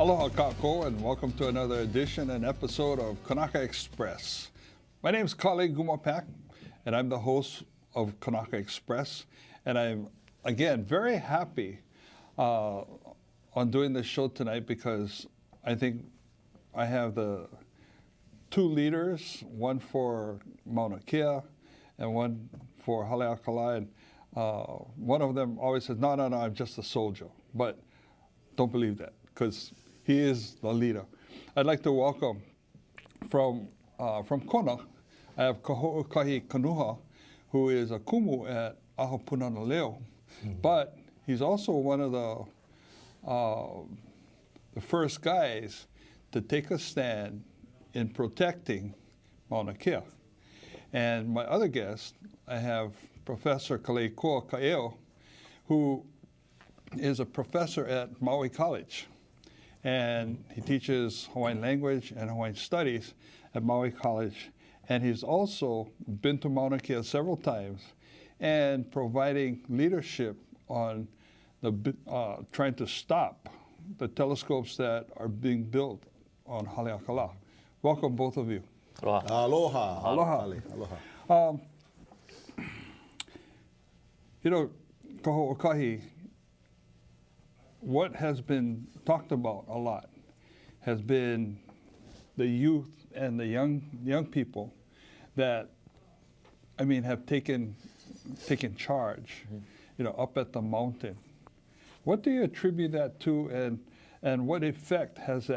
Aloha Kaho, and welcome to another edition and episode of Kanaka Express. My name is Kale Gumapac, and I'm the host of Kanaka Express. And I'm, again, very happy on doing this show tonight because I think I have the two leaders, one for Mauna and one for Haleakala. And one of them always says, no, I'm just a soldier. But don't believe that, because he is the leader. I'd like to welcome from Kona, I have Kaho okahi Kanuha, who is a kumu at Ahapuna Leo. But he's also one of the first guys to take a stand in protecting Mauna Kea. And my other guest, I have Professor Kalekoa Ka, who is a professor at Maui College. And he teaches Hawaiian language and Hawaiian studies at Maui College. And he's also been to Mauna Kea several times and providing leadership on the trying to stop the telescopes that are being built on Haleakala. Welcome, both of you. Aloha. Aloha. Aloha. Aloha. You know, Kaho okahi, what has been talked about a lot has been the youth and the young people that, I mean, have taken charge, you know, up at the mountain. What do you attribute that to, and what effect has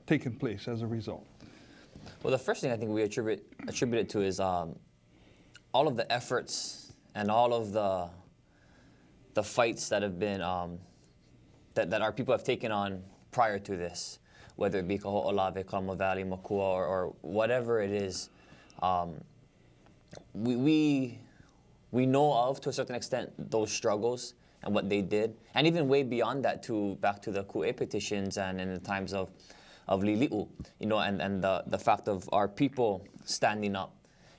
taken place as a result? Well, the first thing I think we attribute it to is all of the efforts and all of the fights that have been that our people have taken on prior to this, whether it be Kaho'olawe, Kalama Valley, Makua, or whatever it is. We know of, to a certain extent, those struggles and what they did, and even way beyond that, back to the Ku'e petitions and in the times of Lili'u, you know, and the fact of our people standing up.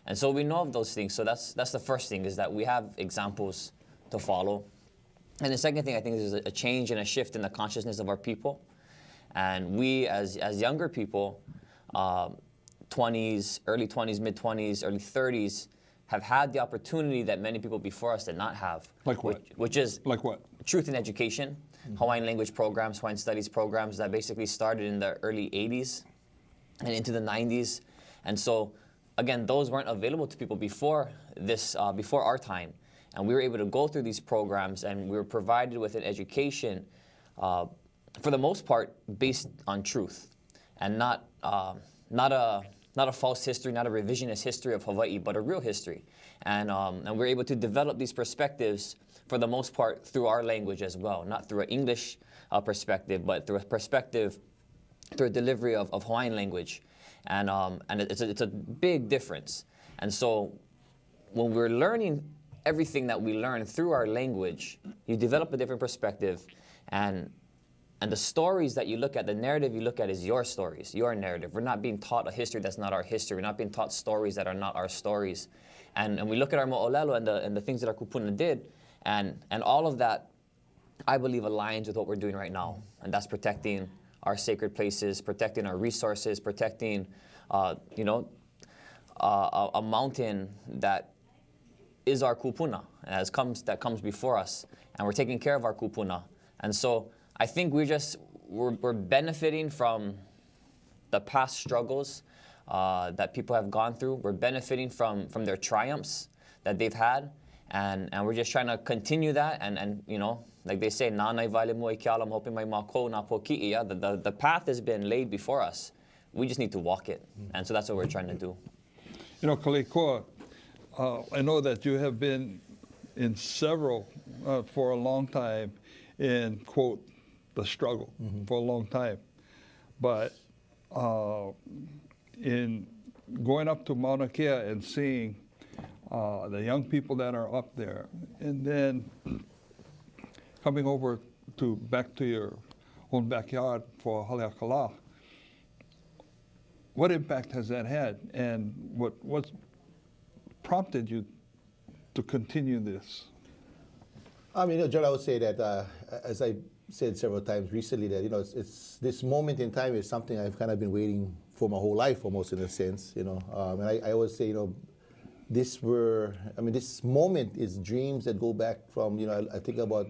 And so we know of those things. So that's the first thing, is that we have examples to follow. And the second thing, I think, is a change and a shift in the consciousness of our people. And we, as younger people, 20s, early 20s, mid-20s, early 30s, have had the opportunity that many people before us did not have. Like what? Which is like what? Truth in education, Hawaiian language programs, Hawaiian studies programs that basically started in the early 80s and into the 90s. And so, again, those weren't available to people before before our time. And we were able to go through these programs, and we were provided with an education, for the most part, based on truth, and not a false history, not a revisionist history of Hawaii, but a real history. And we're able to develop these perspectives, for the most part, through our language as well, not through an English perspective, but through a perspective, through a delivery of Hawaiian language. And it's a big difference. And so when we're learning everything that we learn through our language, you develop a different perspective, and the stories that you look at, the narrative you look at, is your stories, your narrative. We're not being taught a history that's not our history. We're not being taught stories that are not our stories. And we look at our mo'olelo and the things that our kupuna did, and all of that, I believe, aligns with what we're doing right now. And that's protecting our sacred places, protecting our resources, protecting, a mountain that is our kupuna, that comes before us, and we're taking care of our kupuna. And so I think we're benefiting from the past struggles that people have gone through. We're benefiting from their triumphs that they've had, and we're just trying to continue that. And you know, like they say, "Nanai vale mo I kiala, I'm hoping my mako na poki'i." Yeah, the path has been laid before us. We just need to walk it, and so that's what we're trying to do. You know, Kalekoa, I know that you have been in several, for a long time, in, quote, the struggle for a long time. But in going up to Mauna Kea and seeing the young people that are up there, and then coming over back to your own backyard for Haleakala, what impact has that had, and what prompted you to continue this? I mean, John, I would say that as I said several times recently that, it's this moment in time is something I've kind of been waiting for my whole life, almost in a sense, And I always say, this moment is dreams that go back from, I think about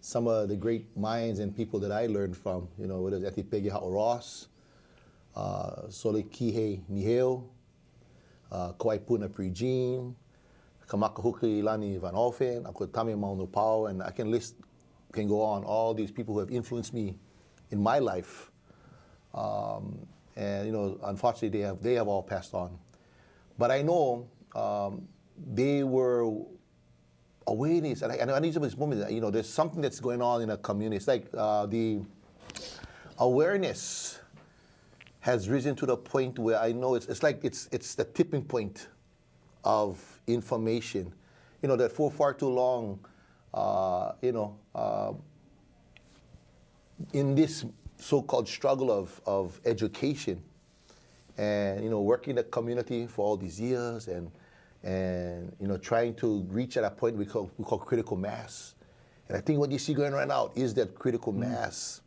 some of the great minds and people that I learned from, whether it's Atipege Ha'oross, Sole Kihe Niheo, Kauai Puna Pregene, Kamakahuki Lani Van Olfen, Akutami Maunu Pau, and I can go on, all these people who have influenced me in my life. And, unfortunately, they have all passed on. But I know they were awareness, and I need some of this moment, there's something that's going on in a community. It's like the awareness has risen to the point where I know it's like it's the tipping point of information. That for far too long, in this so-called struggle of education and, working in the community for all these years and trying to reach at a point we call critical mass. And I think what you see going right now is that critical mass.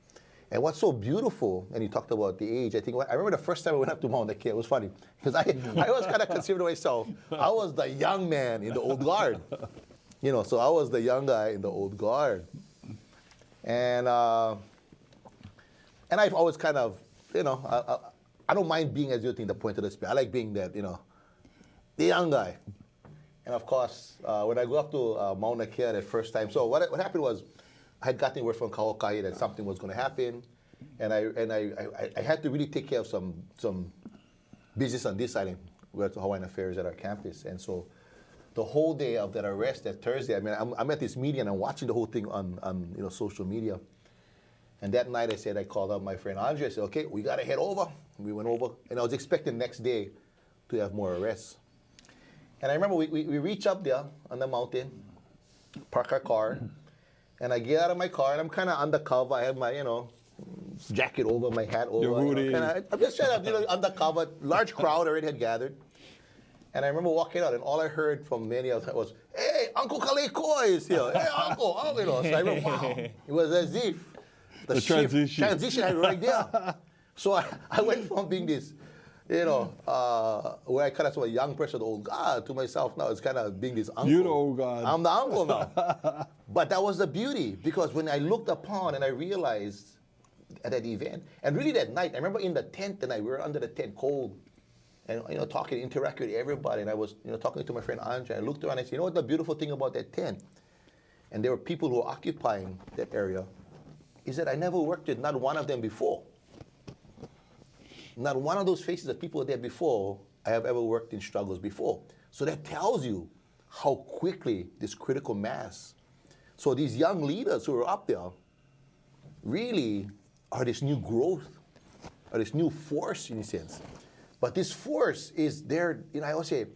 And what's so beautiful, and you talked about the age, I remember the first time I went up to Mauna Kea, it was funny, because I was kind of considered myself, I was the young man in the old guard. So I was the young guy in the old guard. And I've always kind of, I don't mind being, as you think, the point of the spear. I like being that, the young guy. And of course, when I go up to Mauna Kea that first time, so what happened was, I had gotten word from Kaho Okahi that something was going to happen, and I had to really take care of some business on this island. We were to Hawaiian Affairs at our campus, and so the whole day of that arrest, that Thursday, I'm at this meeting and I'm watching the whole thing on social media. And that night I called up my friend Andre. I said, okay, we got to head over. We went over, and I was expecting the next day to have more arrests. And I remember we reach up there on the mountain, park our car. And I get out of my car, and I'm kind of undercover. I have my, jacket over, my hat over. Your hoodie. I'm just kind of, undercover. Large crowd already had gathered. And I remember walking out, and all I heard from many of them was, hey, Uncle Kalekoa is here. Hey, Uncle. So I remember, wow. It was as if the transition had right there. So I went from being this, where I kind of saw a young person, the old guard, to myself now it's kind of being this uncle. You're the old guard. I'm the uncle now. But that was the beauty, because when I looked upon and I realized at that event, and really that night, I remember in the tent that night, we were under the tent cold, and talking, interacting with everybody, and I was talking to my friend Andre, I looked around and I said, what the beautiful thing about that tent? And there were people who were occupying that area, is that I never worked with not one of them before. Not one of those faces of people there before I have ever worked in struggles before. So that tells you how quickly this critical mass. So these young leaders who are up there really are this new growth, are this new force in a sense. But this force is there, I always say,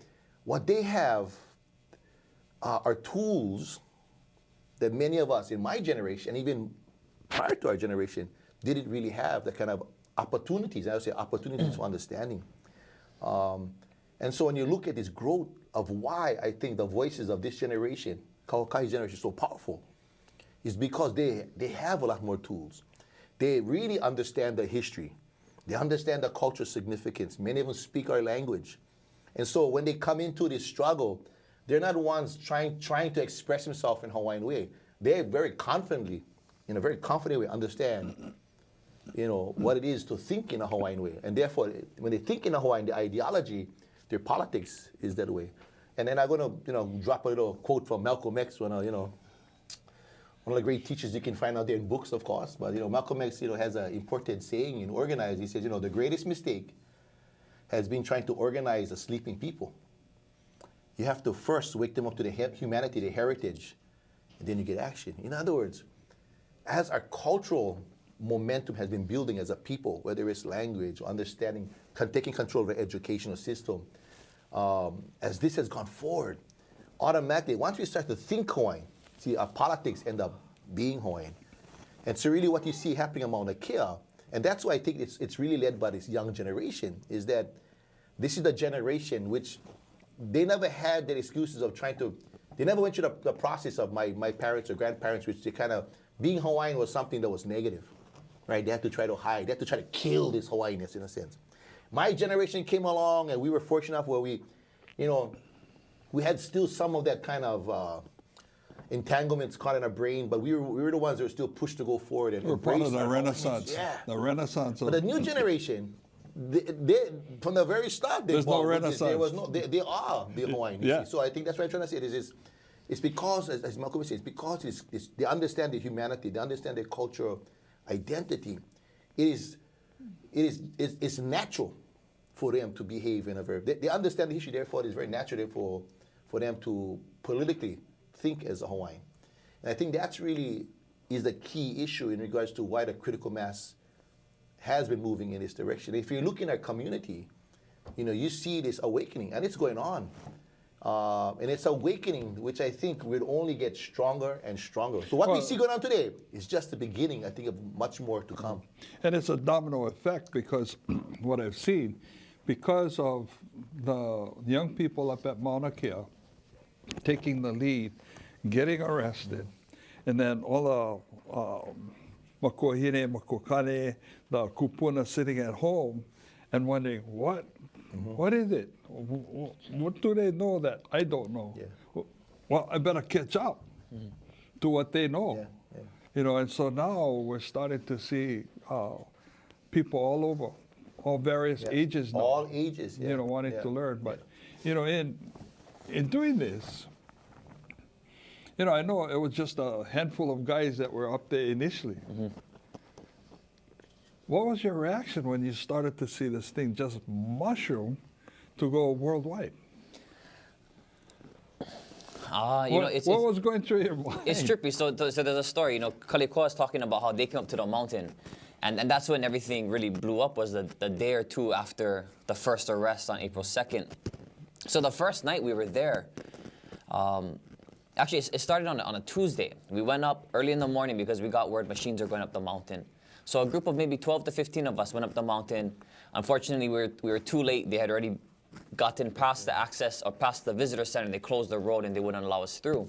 what they have are tools that many of us in my generation, even prior to our generation, didn't really have the kind of opportunities. I would say opportunities for understanding. And so when you look at this growth of why I think the voices of this generation, Kaho Okahi's generation, is so powerful, is because they have a lot more tools. They really understand the history. They understand the cultural significance. Many of them speak our language. And so when they come into this struggle, they're not ones trying to express themselves in Hawaiian way. They very confidently, in a very confident way, understand what it is to think in a Hawaiian way. And therefore, when they think in a Hawaiian, the ideology, their politics is that way. And then I'm going to, drop a little quote from Malcolm X, one of the great teachers you can find out there in books, of course. But, Malcolm X, has an important saying in organize. He says, the greatest mistake has been trying to organize a sleeping people. You have to first wake them up to the humanity, the heritage, and then you get action. In other words, as our cultural momentum has been building as a people, whether it's language or understanding, taking control of the educational system, as this has gone forward, automatically, once we start to think Hawaiian, see, our politics end up being Hawaiian. And so really what you see happening among the Kea, and that's why I think it's really led by this young generation, is that this is the generation which they never had the excuses of they never went through the process of my parents or grandparents, which they kind of being Hawaiian was something that was negative, right? They had to try to hide. They had to try to kill this Hawaiianness in a sense. My generation came along, and we were fortunate enough where we had still some of that kind of entanglements caught in our brain, but we were the ones that were still pushed to go forward and We're part embrace of the our Renaissance. Hawaiianness. Yeah. The Renaissance. But the new generation, they from the very start, There's no Renaissance. There was no. They are the Hawaiian. You Yeah. see? So I think that's what I'm trying to say. It's because, as Malcolm was saying, it's because they understand the humanity, they understand their cultural identity. It's natural for them to behave in a very. They understand the history, therefore it is very natural for them to politically think as a Hawaiian. And I think that's really is the key issue in regards to why the critical mass has been moving in this direction. If you look in our community, you see this awakening, and it's going on. And it's awakening, which I think will only get stronger and stronger. So what we see going on today is just the beginning, I think, of much more to come. And it's a domino effect because what I've seen, because of the young people up at Mauna taking the lead, getting arrested, and then all the makuahine, makukane, the kupuna sitting at home and wondering, what is it? What do they know that I don't know? Yeah. Well, I better catch up to what they know. Yeah. And so now we're starting to see people all over, all various ages now. All ages, wanting to learn. But, in doing this, I know it was just a handful of guys that were up there initially. What was your reaction when you started to see this thing just mushroom to go worldwide? What was going through your mind? It's trippy. So there's a story. Kalekoa is talking about how they came up to the mountain, and that's when everything really blew up. Was the day or two after the first arrest on April 2nd. So the first night we were there. Actually, it started on a Tuesday. We went up early in the morning because we got word machines are going up the mountain. So a group of maybe 12 to 15 of us went up the mountain. Unfortunately, we were too late. They had already gotten past the access or past the visitor center. They closed the road and they wouldn't allow us through.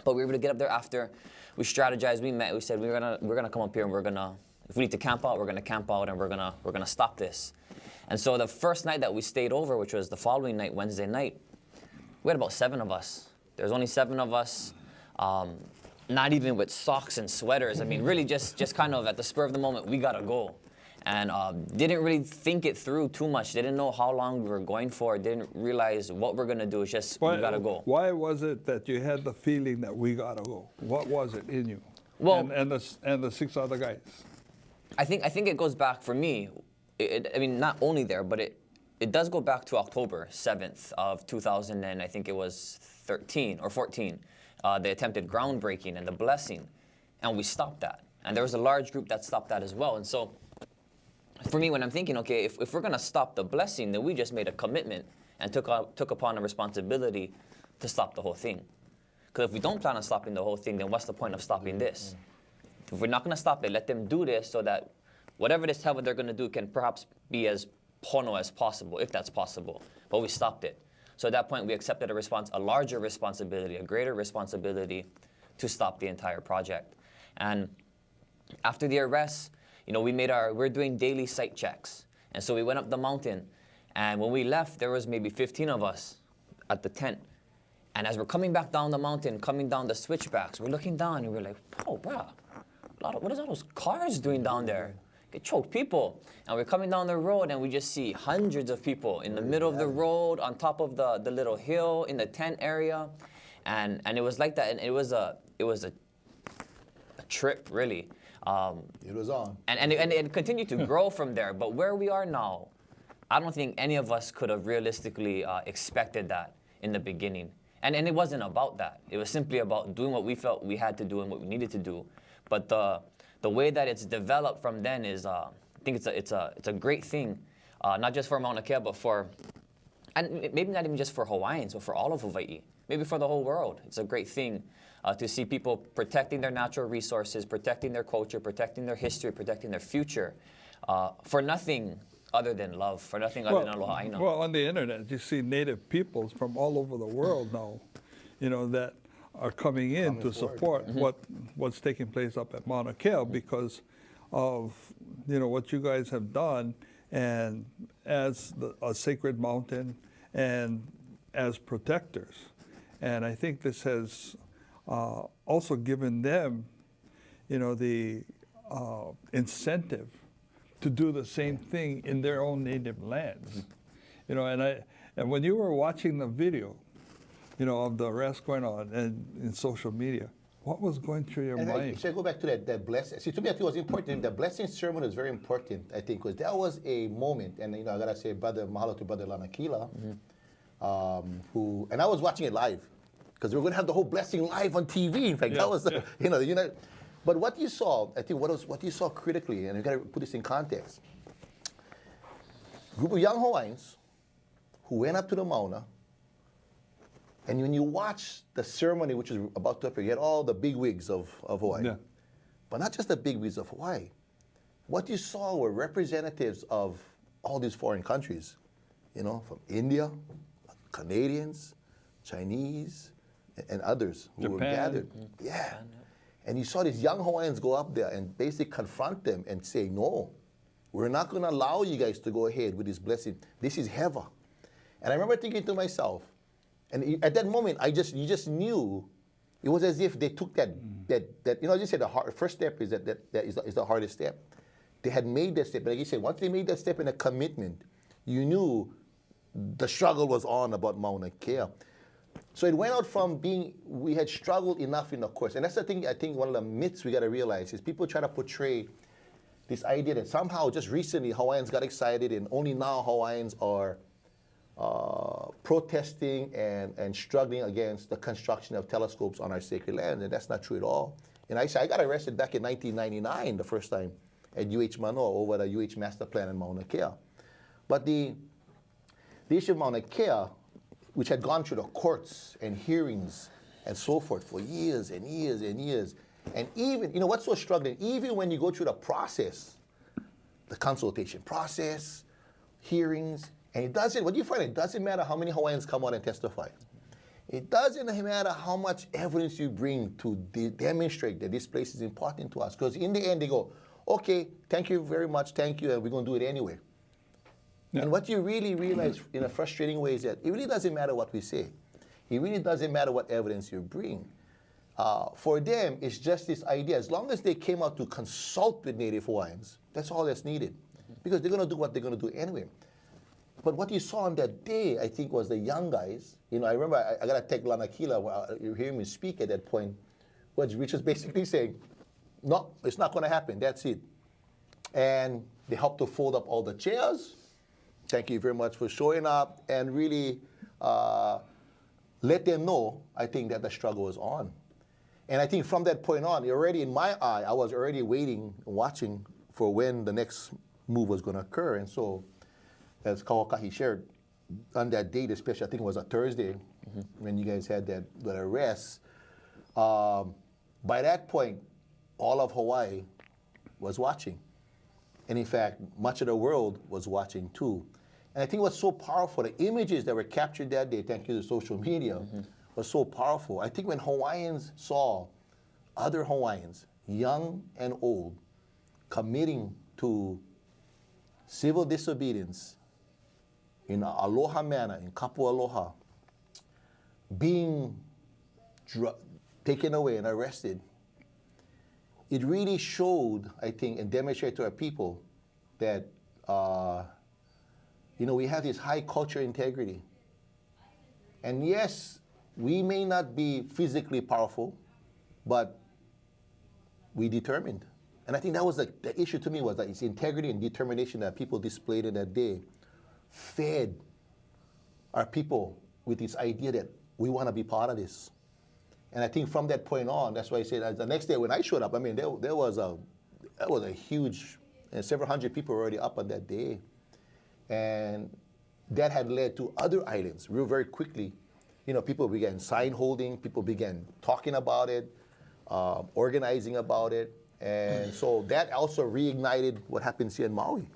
But we were able to get up there after. We strategized. We met. We said we're gonna come up here and we're gonna, if we need to camp out, we're gonna camp out and we're gonna stop this. And so the first night that we stayed over, which was the following night, Wednesday night, we had about 7 of us. There's only 7 of us. Not even with socks and sweaters. I mean, really just kind of at the spur of the moment, we gotta go. And didn't really think it through too much. Didn't know how long we were going for. Didn't realize what we're gonna do. It's just, we gotta go. Why was it that you had the feeling that we gotta go? What was it in you? Well, and the 6 other guys? I think it goes back for me. I mean, not only there, but it does go back to October 7th of 2000, and I think it was 13 or 14. They attempted groundbreaking and the blessing, and we stopped that. And there was a large group that stopped that as well. And so, for me, when I'm thinking, okay, if we're gonna stop the blessing, then we just made a commitment and took upon a responsibility to stop the whole thing. Because if we don't plan on stopping the whole thing, then what's the point of stopping this? If we're not gonna stop it, let them do this so that whatever this hell they're gonna do can perhaps be as pono as possible, if that's possible. But we stopped it. So at that point, we accepted a larger responsibility, a greater responsibility to stop the entire project. And after the arrest, we're doing daily site checks. And so we went up the mountain. And when we left, there was maybe 15 of us at the tent. And as we're coming back down the mountain, coming down the switchbacks, we're looking down and we're like, oh, bruh, what is all those cars doing down there? Get choked people. And we're coming down the road and we just see hundreds of people in the middle of the road, on top of the little hill, in the tent area. And it was like that. And it was a trip, really. It was on. And it continued to grow from there. But where we are now, I don't think any of us could have realistically expected that in the beginning. And it wasn't about that. It was simply about doing what we felt we had to do and what we needed to do. But the way that it's developed from then is, I think it's a great thing, not just for Mauna Kea, but and maybe not even just for Hawaiians, but for all of Hawaii, maybe for the whole world. It's a great thing to see people protecting their natural resources, protecting their culture, protecting their history, protecting their future, for nothing other than love, for nothing other than aloha aina. Well, on the internet, you see native peoples from all over the world now, that are coming in to support what's taking place up at Mauna Kea because of what you guys have done, and as a sacred mountain and as protectors. And I think this has also given them, the incentive to do the same thing in their own native lands. And when you were watching the video, of the arrest going on and in social media, what was going through your mind? Should I go back to that blessing? See, to me, I think it was important. The blessing ceremony was very important, I think, because that was a moment. And, I got to say, mahalo to Brother Lanakila, and I was watching it live, because we were going to have the whole blessing live on TV. In fact, that was, but what you saw, I think what you saw critically, and you got to put this in context, group of young Hawaiians who went up to the Mauna, and when you watch the ceremony, which is about to appear, you had all the bigwigs of Hawaii. Yeah. But not just the bigwigs of Hawaii. What you saw were representatives of all these foreign countries, from India, Canadians, Chinese, and others who were gathered. Yeah. And you saw these young Hawaiians go up there and basically confront them and say, no, we're not going to allow you guys to go ahead with this blessing. This is heva. And I remember thinking to myself, and at that moment, you just knew, it was as if they took that as you said, the first step is that is the hardest step. They had made that step, but like you said, once they made that step in a commitment, you knew the struggle was on about Mauna Kea. So it went out from we had struggled enough in the course. And that's the thing, I think one of the myths we got to realize is people try to portray this idea that somehow just recently Hawaiians got excited and only now Hawaiians are protesting and struggling against the construction of telescopes on our sacred land, and that's not true at all. And I got arrested back in 1999, the first time at UH Manoa over the UH master plan in Mauna Kea. But the issue of Mauna Kea, which had gone through the courts and hearings and so forth for years and years and years, and even, what's so struggling, even when you go through the process, the consultation process, hearings, and it doesn't matter how many Hawaiians come out and testify. It doesn't matter how much evidence you bring to demonstrate that this place is important to us. Because in the end, they go, okay, thank you very much, thank you, and we're going to do it anyway. Yeah. And what you really realize in a frustrating way is that it really doesn't matter what we say. It really doesn't matter what evidence you bring. For them, it's just this idea. As long as they came out to consult with Native Hawaiians, that's all that's needed. Because they're going to do what they're going to do anyway. But what you saw on that day, I think, was the young guys. I remember I got to take Lanakila, you hear me speak at that point, which was basically saying, no, it's not going to happen. That's it. And they helped to fold up all the chairs. Thank you very much for showing up and really let them know, I think, that the struggle was on. And I think from that point on, already in my eye, I was already waiting, watching for when the next move was going to occur. And so, as Kaho shared, on that date, especially, I think it was a Thursday, when you guys had that arrest, by that point, all of Hawaii was watching. And in fact, much of the world was watching too. And I think what's so powerful, the images that were captured that day, thank you to social media, was so powerful. I think when Hawaiians saw other Hawaiians, young and old, committing to civil disobedience in an aloha manner, in kapu aloha, being taken away and arrested, it really showed, I think, and demonstrated to our people that, we have this high cultural integrity. And yes, we may not be physically powerful, but we determined. And I think that was the issue to me, was that it's integrity and determination that people displayed in that day fed our people with this idea that we want to be part of this. And I think from that point on, that's why I said the next day when I showed up, I mean, that was a huge, and several hundred people were already up on that day. And that had led to other islands real very quickly. People began sign holding, people began talking about it, organizing about it. And so that also reignited what happens here in Maui.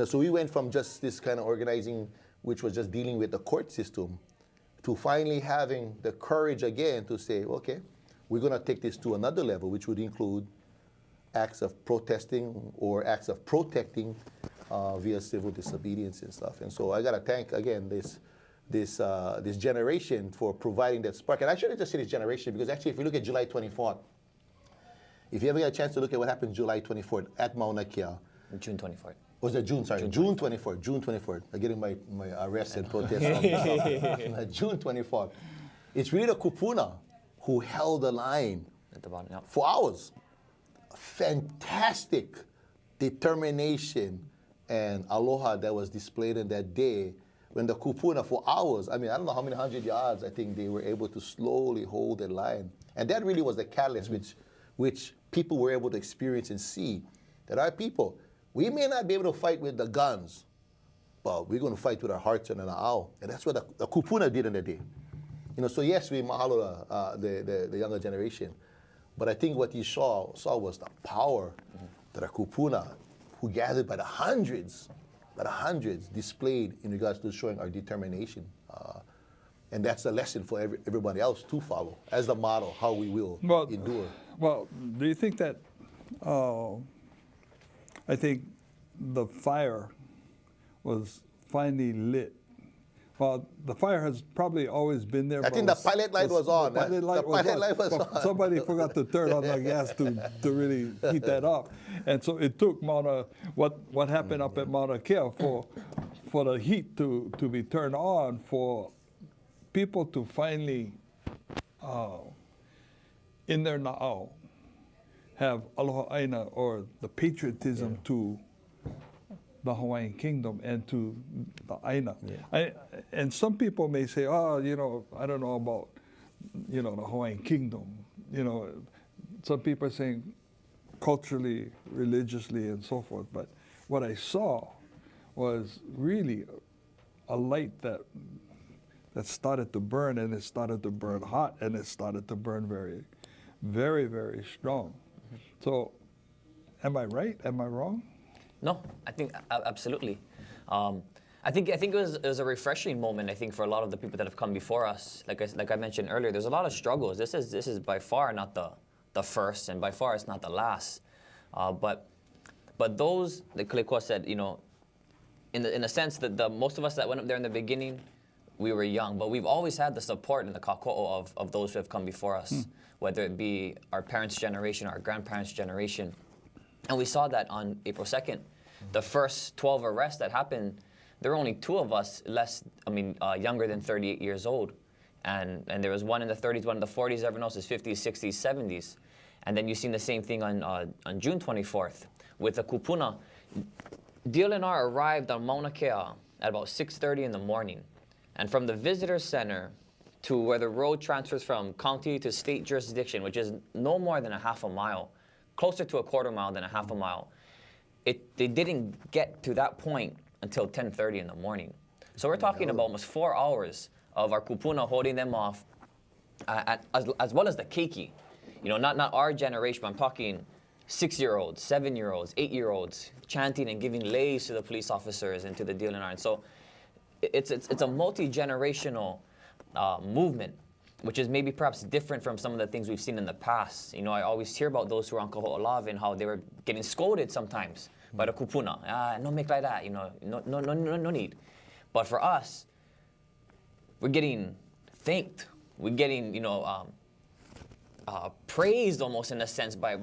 So we went from just this kind of organizing, which was just dealing with the court system, to finally having the courage again to say, okay, we're going to take this to another level, which would include acts of protesting or acts of protecting via civil disobedience and stuff. And so I got to thank, again, this generation for providing that spark. And I shouldn't just say this generation, because actually if you look at July 24th, if you ever get a chance to look at what happened July 24th at Mauna Kea. June 24th. Was it June? Sorry, June 24th. June 24th. I'm getting my arrest and protest on June 24th. It's really the kupuna who held the line At the bottom, yeah. for hours. Fantastic determination and aloha that was displayed in that day when the kupuna for hours, I mean, I don't know how many 100 yards, I think they were able to slowly hold the line. And that really was the catalyst which people were able to experience and see that our people, we may not be able to fight with the guns, but we're going to fight with our hearts and our ao. And that's what the kupuna did in the day. You know, so yes, we mahalo the younger generation, but I think what he saw was the power that our kupuna, who gathered by the hundreds, displayed in regards to showing our determination. And that's the lesson for everybody else to follow as the model, how we will endure. Well, do you think that, I think the fire was finally lit? Well, the fire has probably always been there. I think the pilot light was on. The pilot light was on. Somebody forgot to turn on the gas to really heat that up. And so it took Mauna, what happened up at Mauna Kea for the heat to be turned on, for people to finally, in their na'au, have aloha aina, or the patriotism to the Hawaiian kingdom and to the aina. Yeah. And some people may say, oh, you know, I don't know about, you know, the Hawaiian kingdom. You know, some people are saying culturally, religiously, and so forth. But what I saw was really a light that started to burn, and it started to burn hot, and it started to burn very, very, very strong. So, am I right? Am I wrong? No, I think absolutely. I think it was a refreshing moment. I think for a lot of the people that have come before us, like I mentioned earlier, there's a lot of struggles. This is by far not the first, and by far it's not the last. But those, like Kalekoa said, you know, in a sense that most of us that went up there in the beginning, we were young, but we've always had the support and the kako'o of those who have come before us, whether it be our parents' generation, our grandparents' generation. And we saw that on April 2nd. The first 12 arrests that happened, there were only 2 of us younger than 38 years old. And there was one in the 30s, one in the 40s, everyone else is 50s, 60s, 70s. And then you've seen the same thing on June 24th with the kupuna. DLNR arrived on Mauna Kea at about 6:30 in the morning. And from the visitor center to where the road transfers from county to state jurisdiction, which is no more than a half a mile, closer to a quarter mile than a half a mile, they didn't get to that point until 10:30 in the morning. So we're talking about almost 4 hours of our kupuna holding them off, as well as the keiki. You know, not our generation, but I'm talking 6-year-olds, 7-year-olds, 8-year-olds, chanting and giving lays to the police officers and to the DLNR. And so it's a multi-generational movement, which is maybe perhaps different from some of the things we've seen in the past. You know, I always hear about those who are on Kaho'olawe and how they were getting scolded sometimes by the kupuna. No make like that, you know, no need. But for us, we're getting thanked. We're getting, you know, praised almost in a sense by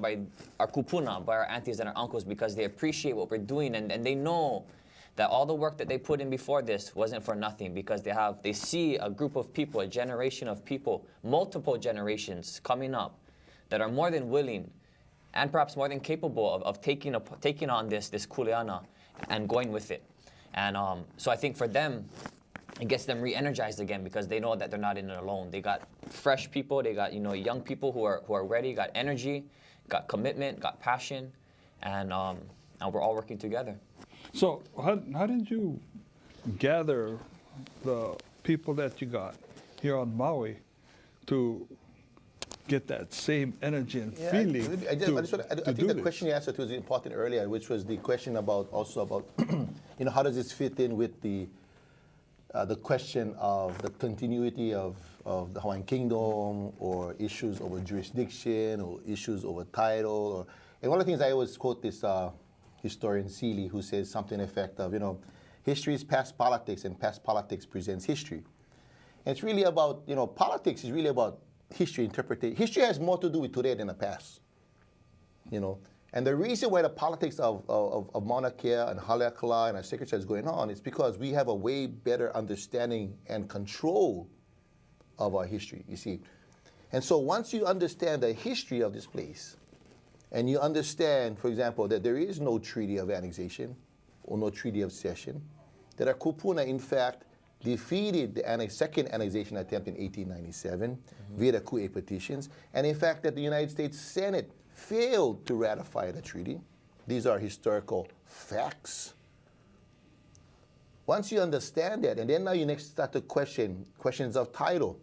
our kupuna, by our aunties and our uncles, because they appreciate what we're doing, and they know that all the work that they put in before this wasn't for nothing, because they see a group of people, a generation of people, multiple generations coming up that are more than willing and perhaps more than capable of taking on this kuleana and going with it. And so I think for them, it gets them re-energized again, because they know that they're not in it alone. They got fresh people, they got, you know, young people who are ready, got energy, got commitment, got passion, and we're all working together. So how did you gather the people that you got here on Maui to get that same energy and feeling? I think the question you answered was important earlier, which was the question about you know, how does this fit in with the the question of the continuity of the Hawaiian Kingdom, or issues over jurisdiction, or issues over title. And one of the things I always quote this historian Seeley, who says something to the effect of, history is past politics, and past politics presents history. And it's really about, politics is really about history interpretation. History has more to do with today than the past. And the reason why the politics of Mauna Kea and Haleakala and our secretary is going on is because we have a way better understanding and control of our history, you see. And so once you understand the history of this place, and you understand, for example, that there is no treaty of annexation or no treaty of cession, that our kupuna, in fact, defeated the second annexation attempt in 1897 via the Ku'e petitions, and in fact that the United States Senate failed to ratify the treaty. These are historical facts. Once you understand that, and then now you next start to questions of title,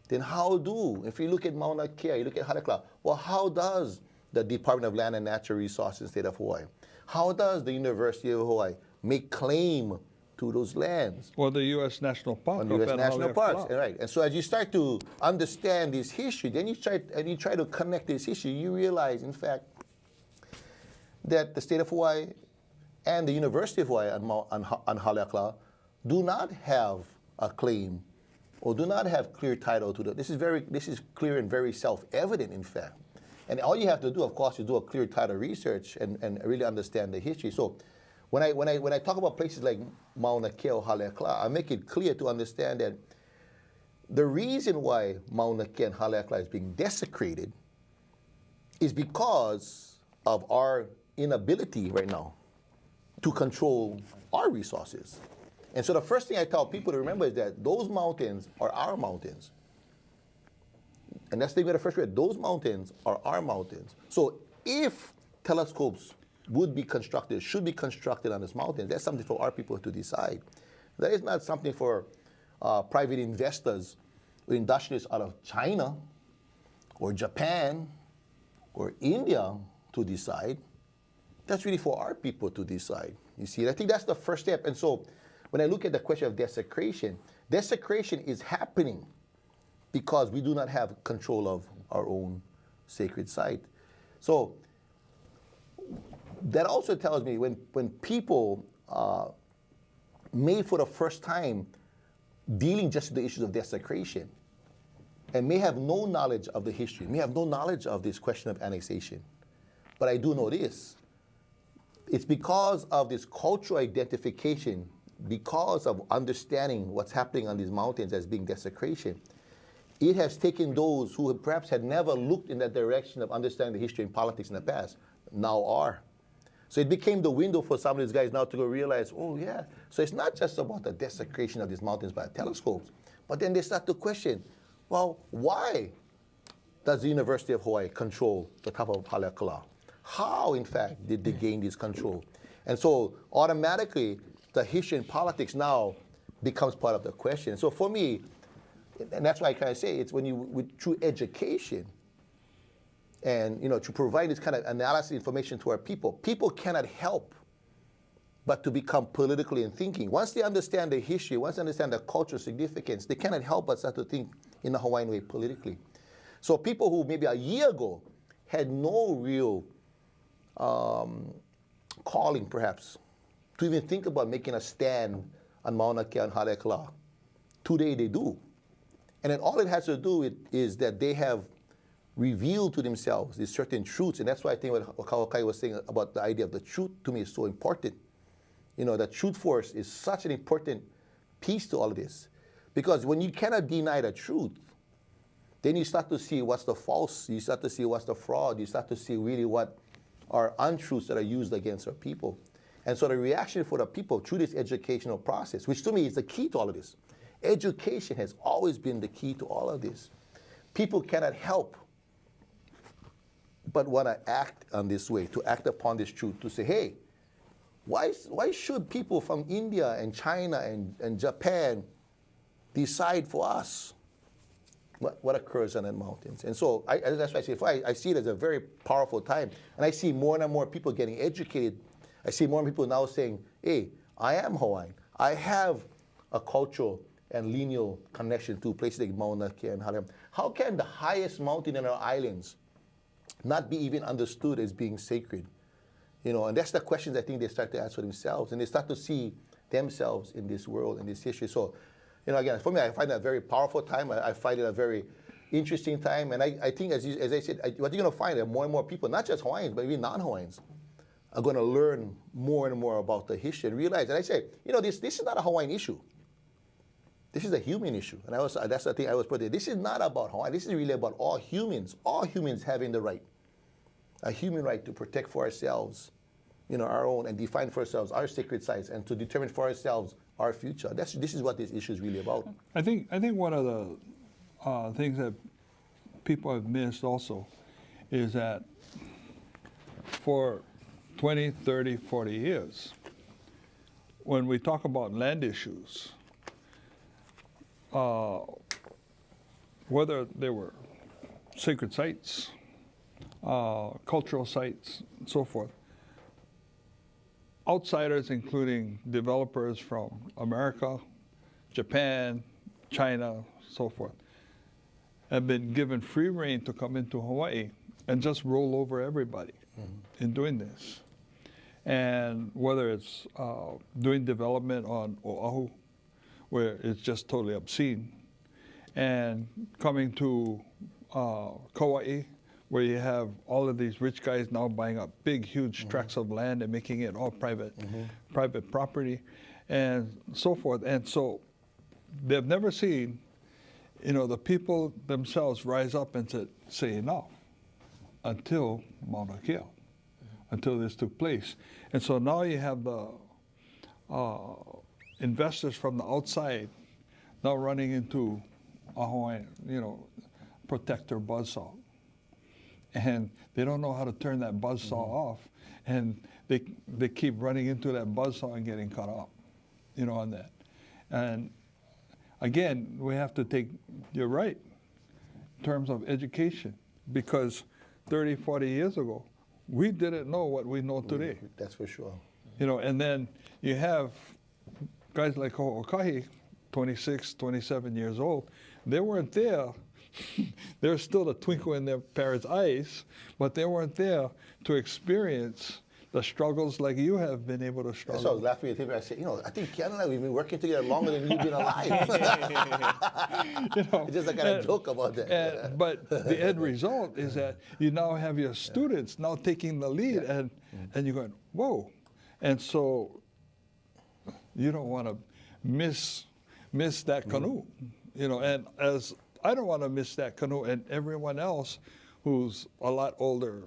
then if you look at Mauna Kea, you look at Haleakala, well, how does the Department of Land and Natural Resources in the state of Hawaii, how does the University of Hawaii make claim to those lands? Or the U.S. National Park. On the U.S. National Parks, right. And so as you start to understand this history, then you try to connect this history, you realize, in fact, that the state of Hawaii and the University of Hawaii on Haleakala do not have a claim or do not have clear title to this is clear and very self-evident, in fact. And all you have to do, of course, is do a clear title research and really understand the history. So when I talk about places like Mauna Kea or Haleakala, I make it clear to understand that the reason why Mauna Kea and Haleakala is being desecrated is because of our inability right now to control our resources. And so the first thing I tell people to remember is that those mountains are our mountains. And that's the thing we got to first read. Those mountains are our mountains. So if telescopes should be constructed on these mountains, that's something for our people to decide. That is not something for private investors or industrialists out of China or Japan or India to decide. That's really for our people to decide. You see, I think that's the first step. And so when I look at the question of desecration is happening because we do not have control of our own sacred site. So that also tells me when people may for the first time dealing just with the issues of desecration and may have no knowledge of the history, may have no knowledge of this question of annexation. But I do know this. It's because of this cultural identification, because of understanding what's happening on these mountains as being desecration, it has taken those who perhaps had never looked in that direction of understanding the history and politics in the past, now are. So it became the window for some of these guys now to go realize, oh yeah, so it's not just about the desecration of these mountains by telescopes, but then they start to question, well, why does the University of Hawaii control the top of Haleakala? How, in fact, did they gain this control? And so automatically, the history and politics now becomes part of the question. So for me, and that's why I kind of say it's through education and to provide this kind of analysis information to our people cannot help but to become politically in thinking. Once they understand the history, once they understand the cultural significance, they cannot help but start to think in the Hawaiian way politically. So people who maybe a year ago had no real calling perhaps to even think about making a stand on Mauna Kea and Haleakala, today they do. And then all it has to do is that they have revealed to themselves these certain truths. And that's why I think what Okahi was saying about the idea of the truth to me is so important. The truth force is such an important piece to all of this. Because when you cannot deny the truth, then you start to see what's the false, you start to see what's the fraud, you start to see really what are untruths that are used against our people. And so the reaction for the people through this educational process, which to me is the key to all of this. Education has always been the key to all of this. People cannot help but want to act on this way, to act upon this truth, to say, hey, why should people from India and China and Japan decide for us what occurs on the mountains? And so that's why I see it as a very powerful time. And I see more and more people getting educated. I see more people now saying, hey, I am Hawaiian. I have a cultural and lineal connection to places like Mauna Kea and Harlem. How can the highest mountain in our islands not be even understood as being sacred? You know, and that's the questions I think they start to ask for themselves, and they start to see themselves in this world, in this history. So, you know, again, for me, I find that a very powerful time. I find it a very interesting time, and I think, as I said, what you're going to find are more and more people, not just Hawaiians, but even non-Hawaiians, are going to learn more and more about the history and realize. And I say, you know, this is not a Hawaiian issue. This is a human issue, and that's the thing I was putting. This is not about Hawaii. This is really about all humans having the right, a human right to protect for ourselves, you know, our own, and define for ourselves our sacred sites, and to determine for ourselves our future. This is what this issue is really about. I think one of the things that people have missed also is that for 20, 30, 40 years, when we talk about land issues, whether they were sacred sites, cultural sites, and so forth, outsiders, including developers from America, Japan, China, so forth, have been given free rein to come into Hawaii and just roll over everybody in doing this. And whether it's doing development on Oahu, where it's just totally obscene, and coming to Kauai, where you have all of these rich guys now buying up big, huge tracts of land and making it all private property, and so forth. And so they've never seen, you know, the people themselves rise up and say enough until Mauna Kea, until this took place. And so now you have the investors from the outside now running into a Hawaiian, you know, protector buzzsaw. And they don't know how to turn that buzzsaw off. And they keep running into that buzzsaw and getting caught up, you know, on that. And again, we have to take, you're right, in terms of education, because 30, 40 years ago, we didn't know what we know today. That's for sure. You know, and then you have guys like okahi, 26, 27 years old, they weren't there. There's still a twinkle in their parents' eyes, but they weren't there to experience the struggles like you have been able to struggle. So I was laughing at him. I said, you know, I think Ken and I, we've been working together longer than you've been alive. You know, It's just I kind of joke about that. But the end result is that you now have your students now taking the lead, and you're going, whoa. And so you don't want to miss that canoe, you know, and as I don't want to miss that canoe, and everyone else who's a lot older,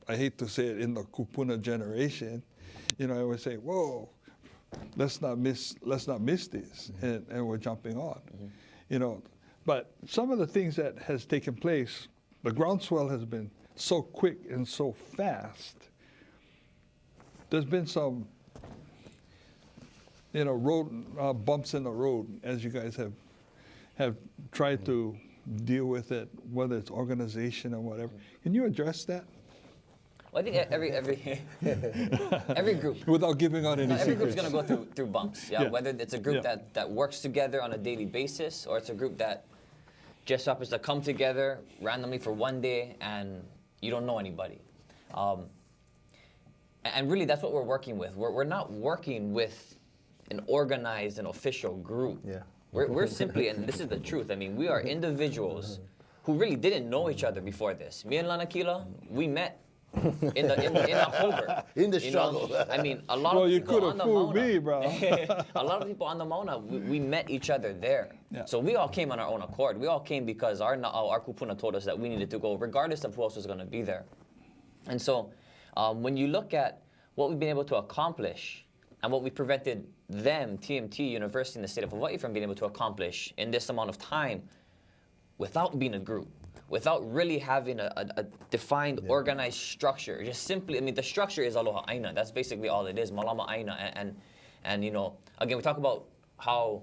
I hate to say it, in the kupuna generation, you know, I would say, whoa, let's not miss this, and we're jumping on, you know. But some of the things that has taken place, the groundswell has been so quick and so fast. There's been some, you know, road bumps in the road as you guys have tried to deal with it, whether it's organization or whatever. Can you address that? Well, I think every group, without giving out any every secrets. group's going to go through bumps. Yeah? Yeah. Whether it's a group that works together on a daily basis, or it's a group that just happens to come together randomly for one day and you don't know anybody. And really, that's what we're working with. We're not working with an organized and official group. Yeah. We're simply, and this is the truth, I mean, we are individuals who really didn't know each other before this. Me and Lanakila, we met in October. In the You struggle. know? I mean, a lot Well, of you people could on have the fooled Mauna. me, bro. A lot of people on the Mauna, we met each other there. Yeah. So we all came on our own accord. We all came because our kupuna told us that we needed to go, regardless of who else was going to be there. And so when you look at what we've been able to accomplish and what we prevented them, TMT, University in the state of Hawaii, from being able to accomplish in this amount of time without being a group, without really having a defined, organized structure. Just simply, I mean, the structure is aloha aina. That's basically all it is, malama aina. And you know, again, we talk about how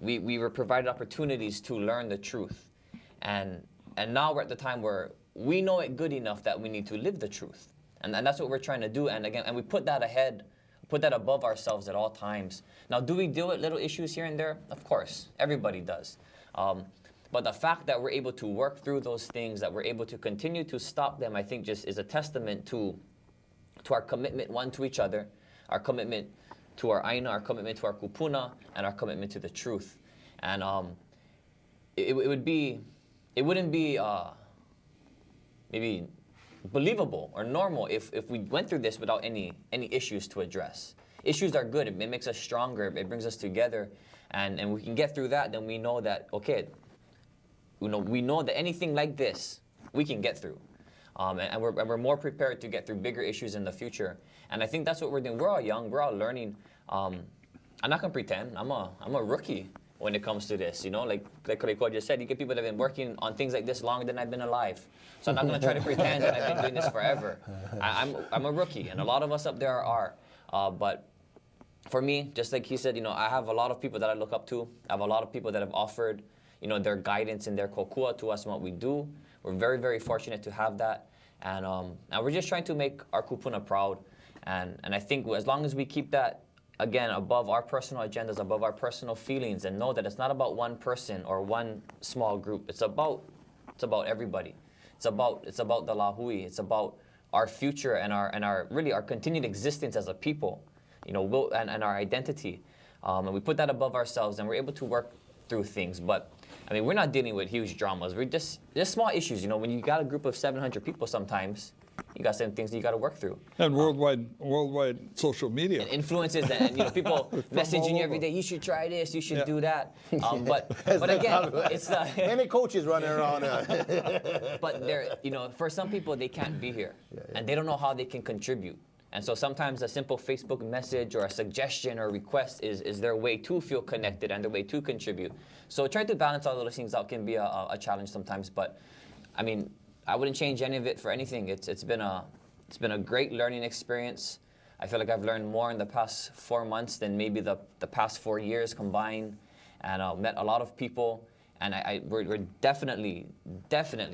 we were provided opportunities to learn the truth. And now we're at the time where we know it good enough that we need to live the truth. And that's what we're trying to do. And again, and we put that ahead Put that above ourselves at all times. Now, do we deal with little issues here and there? Of course, everybody does. But the fact that we're able to work through those things, that we're able to continue to stop them, I think just is a testament to our commitment, one, to each other, our commitment to our aina, our commitment to our kupuna, and our commitment to the truth. And it wouldn't be maybe believable or normal if we went through this without any issues to address. Issues are good. It makes us stronger. It brings us together, and we can get through that. Then we know that, okay, we know that anything like this we can get through, and we're more prepared to get through bigger issues in the future. And I think that's what we're doing. We're all young. We're all learning. I'm not gonna pretend. I'm a rookie when it comes to this. Like Kalekoa just said, you get people that have been working on things like this longer than I've been alive. So I'm not gonna try to pretend that I've been doing this forever. I'm a rookie, and a lot of us up there are. But for me, just like he said, I have a lot of people that I look up to. I have a lot of people that have offered, their guidance and their kokua to us and what we do. We're very, very fortunate to have that. And we're just trying to make our kupuna proud. And I think as long as we keep that, again, above our personal agendas, above our personal feelings, and know that it's not about one person or one small group. It's about everybody. It's about the lahui. It's about our future and our really our continued existence as a people, and our identity. And we put that above ourselves, and we're able to work through things. But I mean, we're not dealing with huge dramas. We're just small issues. When you got a group of 700 people, sometimes you got some things that you got to work through. And worldwide social media. And influences, and people messaging you every day. You should try this. You should do that. But again, it's many coaches running around. But for some people, they can't be here, and they don't know how they can contribute. And so sometimes a simple Facebook message or a suggestion or request is their way to feel connected and their way to contribute. So trying to balance all those things out can be a challenge sometimes. But I mean, I wouldn't change any of it for anything. It's been a great learning experience. I feel like I've learned more in the past 4 months than maybe the past 4 years combined, and met a lot of people. And we're definitely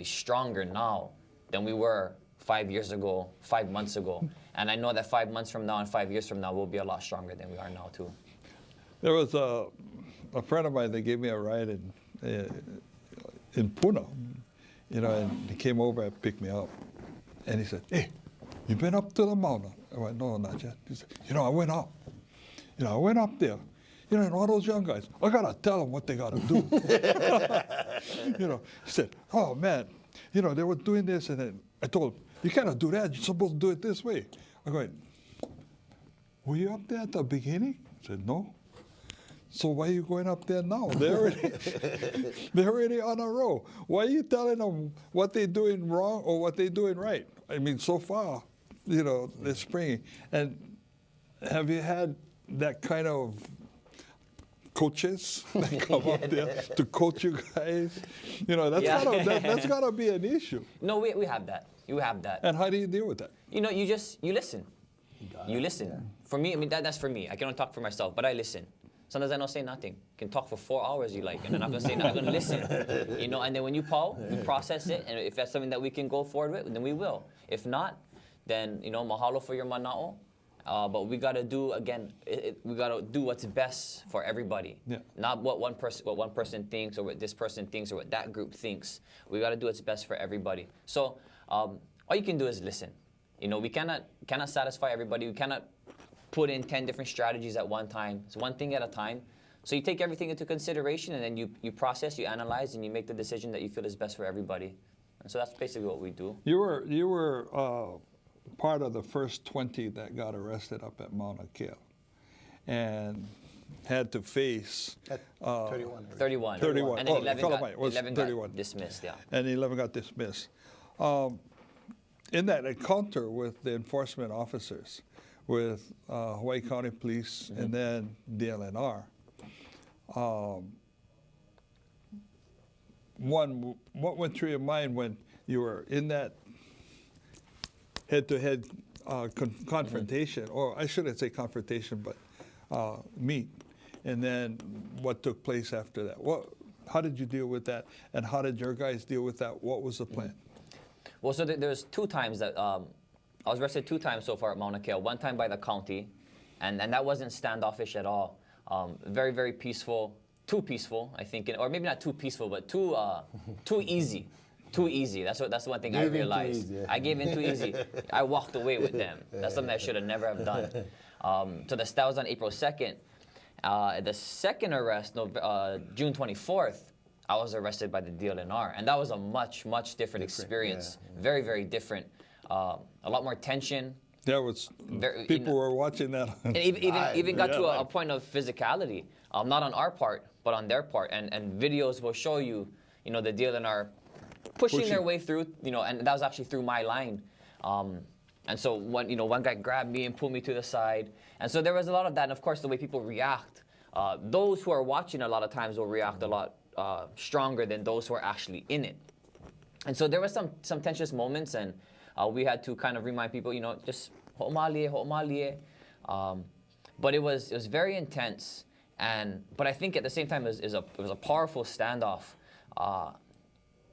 stronger now than we were 5 years ago, 5 months ago. And I know that 5 months from now and 5 years from now, we'll be a lot stronger than we are now too. There was a friend of mine that gave me a ride in Puna, and he came over and picked me up. And he said, "Hey, you been up to the Mauna?" I went, "No, not yet." He said, "I went up. I went up there. And all those young guys, I got to tell them what they got to do." He said, "Oh, man, they were doing this." And then I told him, "You cannot do that. You're supposed to do it this way." I go, "Were you up there at the beginning?" I said, "No." "So why are you going up there now? They're already on a roll. Why are you telling them what they're doing wrong or what they're doing right?" I mean, so far, they're springing. And have you had that kind of coaches that come up there to coach you guys? That's gotta be an issue. No, we have that. You have that. And how do you deal with that? You listen. You listen. Yeah. For me, I mean, that's for me. I cannot talk for myself, but I listen. Sometimes I don't say nothing. I can talk for 4 hours you like, and I'm not gonna say nothing. I'm gonna listen. And then when you we process it, and if that's something that we can go forward with, then we will. If not, then mahalo for your mana'o. But we gotta do we gotta do what's best for everybody. Yeah. Not what one person thinks or what this person thinks or what that group thinks. We gotta do what's best for everybody. So all you can do is listen. We cannot satisfy everybody. We cannot put in 10 different strategies at one time. It's one thing at a time. So you take everything into consideration, and then you process, you analyze, and you make the decision that you feel is best for everybody. And so that's basically what we do. You were part of the first 20 that got arrested up at Mauna Kale, and had to face 31. 31. And then 11 31. got dismissed, yeah. And 11 got dismissed. In that encounter with the enforcement officers, with Hawaii County Police, and then DLNR, what went through your mind when you were in that head-to-head confrontation, or I shouldn't say confrontation, but meet, and then what took place after that? How did you deal with that, and how did your guys deal with that? What was the plan? Well, so there's 2 times that I was arrested 2 times so far at Mauna Kea. One time by the county, and that wasn't standoffish at all. Very, very peaceful. Too peaceful, I think, or maybe not too peaceful, but too easy. Too easy. That's the one thing I realized. Too easy, yeah. I gave in too easy. I walked away with them. That's something I should have never have done. So that was on April 2nd. The second arrest, June 24th, I was arrested by the DLNR, and that was a much, much different experience. Yeah. Very, very different. A lot more tension. There was people were watching that. And even got to a live. point of physicality, not on our part, but on their part. And videos will show you, the DLNR pushing their way through, and that was actually through my line. And so one guy grabbed me and pulled me to the side. And so there was a lot of that. And of course, the way people react, those who are watching a lot of times will react a lot stronger than those who are actually in it. And so there was some tensious moments, and we had to kind of remind people, just ho'omalie. But it was very intense. But I think at the same time it was a powerful standoff.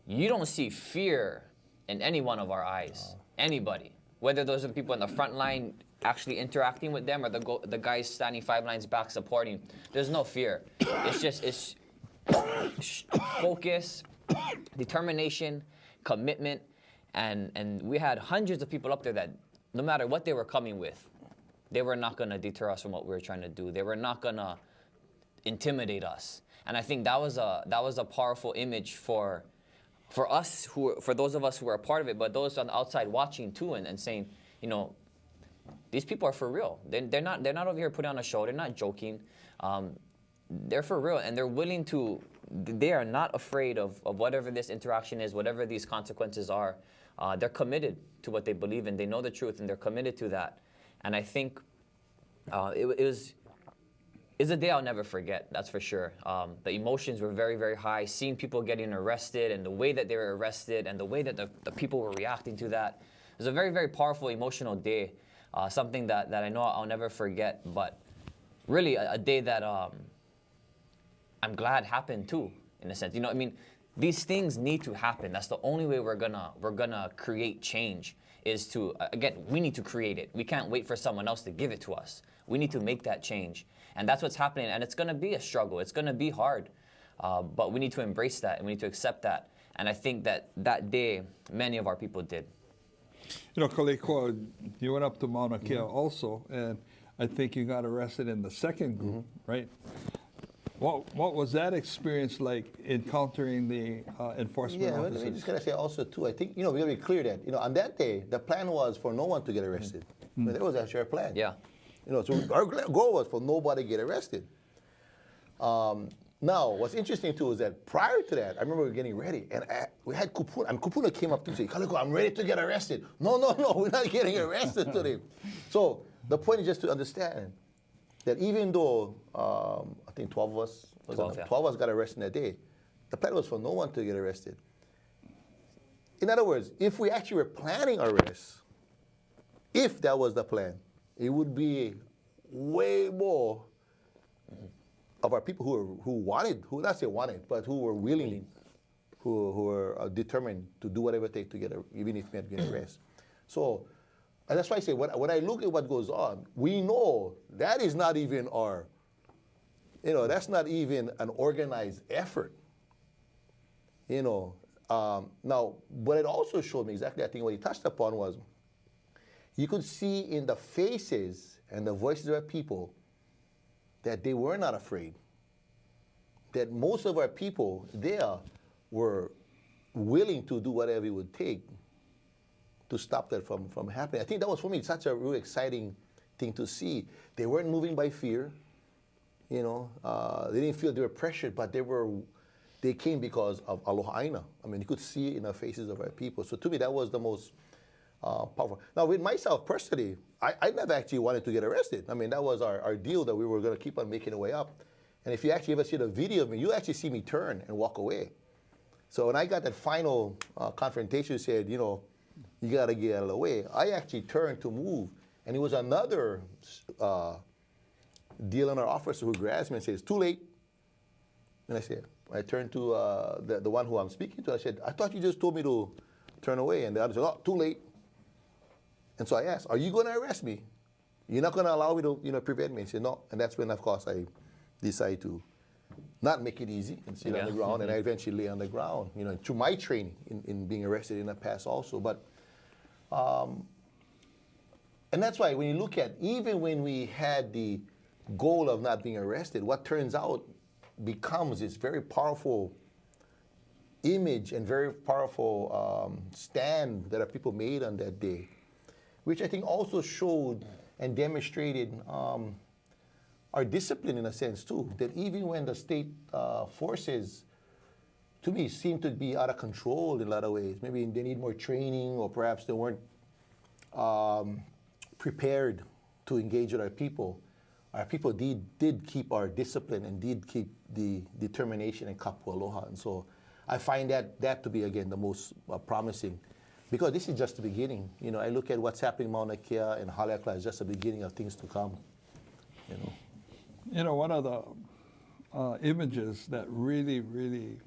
You don't see fear in any one of our eyes, anybody. Whether those are the people in the front line actually interacting with them or the guys standing 5 lines back supporting, there's no fear. It's focus, determination, commitment, and we had hundreds of people up there that no matter what they were coming with, they were not going to deter us from what we were trying to do. They were not going to intimidate us. And I think that was a powerful image for us, for those of us who were a part of it, but those on the outside watching too, and saying, these people are for real. They're not over here putting on a show. They're not joking. They're for real, and they're willing to. They are not afraid of whatever this interaction is, whatever these consequences are. They're committed to what they believe in. They know the truth, and they're committed to that. And I think it's a day I'll never forget, that's for sure. The emotions were very, very high. Seeing people getting arrested and the way that they were arrested and the way that the people were reacting to that. It was a very, very powerful, emotional day. Something that I know I'll never forget, but really a day that I'm glad happened too, in a sense. These things need to happen. That's the only way we're gonna create change, is to, again, we need to create it. We can't wait for someone else to give it to us. We need to make that change. And that's what's happening. And it's going to be a struggle. It's going to be hard. But we need to embrace that, and we need to accept that. And I think that day, many of our people did. Kalekoa, you went up to Mauna Kea also, and I think you got arrested in the second group, right? What was that experience like encountering the enforcement officers? Let me just kind of say also too, I think, we got to be clear that, on that day, the plan was for no one to get arrested. That was actually our plan. Yeah. So our goal was for nobody to get arrested. Now, what's interesting too is that prior to that, I remember we were getting ready, and we had Kupuna, and Kupuna came up to me and said, "Kalekoa, I'm ready to get arrested." No, we're not getting arrested today. So the point is just to understand that even though I think 12 of us, 12 of us got arrested that day, the plan was for no one to get arrested. In other words, if we actually were planning arrests, if that was the plan, it would be way more of our people who wanted, who not say wanted, but who were willing, who were determined to do whatever it takes to even if we had to get arrested. So, and that's why I say, when I look at what goes on, we know that is not even that's not even an organized effort. Now, what it also showed me exactly, I think what he touched upon was, you could see in the faces and the voices of our people that they were not afraid. That most of our people there were willing to do whatever it would take to stop that from happening. I think that was, for me, such a really exciting thing to see. They weren't moving by fear. They didn't feel they were pressured, but they came because of aloha aina. I mean, you could see it in the faces of our people. So to me, that was the most powerful. Now, with myself personally, I never actually wanted to get arrested. I mean, that was our deal, that we were going to keep on making our way up. And if you actually ever see the video of me, you actually see me turn and walk away. So when I got that final confrontation, said, you got to get out of the way, I actually turned to move. And it was another DLNR officer who grabs me and says, "Too late." And I turned to the one who I'm speaking to. I said, "I thought you just told me to turn away." And the other said, "Oh, too late." And so I asked, "Are you going to arrest me?" You're not going to allow me to prevent me. I said, no. And that's when, of course, I decided to not make it easy and sit on the ground. And I eventually lay on the ground, through my training in being arrested in the past also. But, and that's why when you look at, even when we had the goal of not being arrested, what turns out becomes this very powerful image and very powerful stand that our people made on that day, which I think also showed and demonstrated our discipline in a sense too, that even when the state forces, to me, seem to be out of control in a lot of ways, maybe they need more training or perhaps they weren't prepared to engage with our people did keep our discipline and did keep the determination and kapu aloha. And so I find that to be, again, the most promising, because this is just the beginning. I look at what's happening in Mauna Kea and Haleakala as just the beginning of things to come. One of the images that really, really,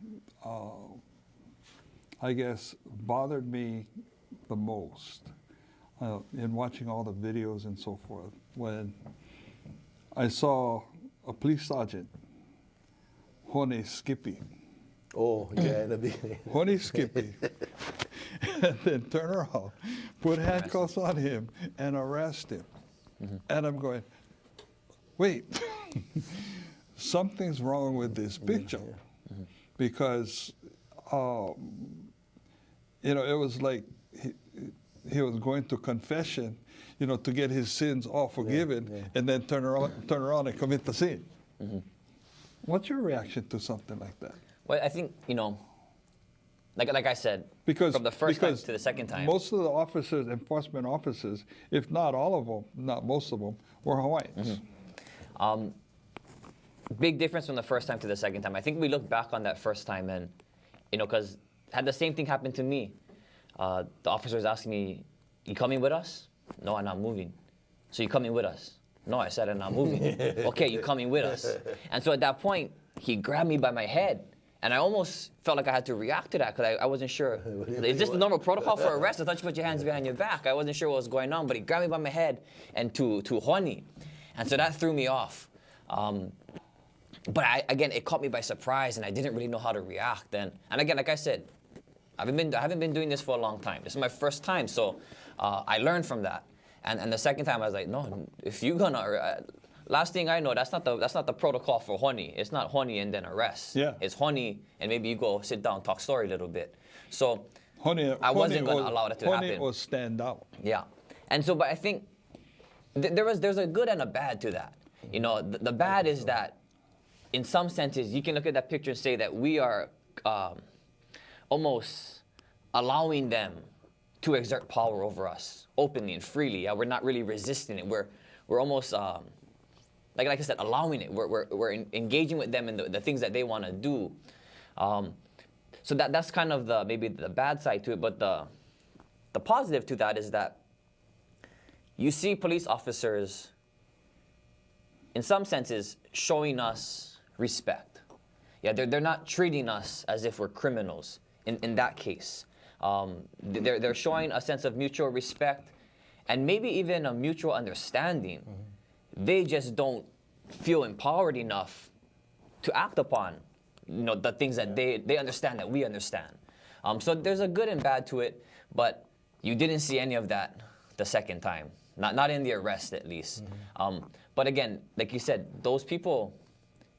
I guess, bothered me the most in watching all the videos and so forth, when I saw a police sergeant, Hone Skippy. Oh, yeah, in the beginning. Hone Skippy. And then turn around, put handcuffs on him, and arrest him. Mm-hmm. And I'm going, wait, something's wrong with this picture. Mm-hmm. Because, it was like he was going to confession, to get his sins all forgiven, and then turn around and commit the sin. Mm-hmm. What's your reaction to something like that? Well, I think, like I said, from the first time to the second time. Most of the officers, enforcement officers, if not all of them, not most of them, were Hawaiians. Mm-hmm. Big difference from the first time to the second time. I think we look back on that first time and, because had the same thing happen to me. The officer was asking me, you coming with us? No, I'm not moving. So you coming with us? No, I said I'm not moving. Okay, you coming with us? And so at that point, he grabbed me by my head. And I almost felt like I had to react to that because I wasn't sure. Is this the normal protocol for arrest? I thought you put your hands behind your back. I wasn't sure what was going on, but he grabbed me by my head and to honi. And so that threw me off. But again, it caught me by surprise and I didn't really know how to react. And again, like I said, I haven't been doing this for a long time. This is my first time, so I learned from that. And the second time I was like, no, if you're gonna, last thing I know, that's not the protocol for honi. It's not honi and then arrest. Yeah. It's honi and maybe you go sit down, talk story a little bit. So I wasn't gonna allow that to happen. Honi or stand out. Yeah, and so but I think there's a good and a bad to that. The bad is that in some senses you can look at that picture and say that we are almost allowing them to exert power over us openly and freely. We're not really resisting it. We're almost like I said, allowing it. We're engaging with them in the things that they want to do. So that's kind of maybe the bad side to it. But the positive to that is that you see police officers, in some senses, showing us respect. Yeah, they're not treating us as if we're criminals. In that case, they're showing a sense of mutual respect and maybe even a mutual understanding. Mm-hmm. They just don't feel empowered enough to act upon, the things that they understand that we understand. So there's a good and bad to it, but you didn't see any of that the second time, not in the arrest at least. Mm-hmm. But again, like you said, those people,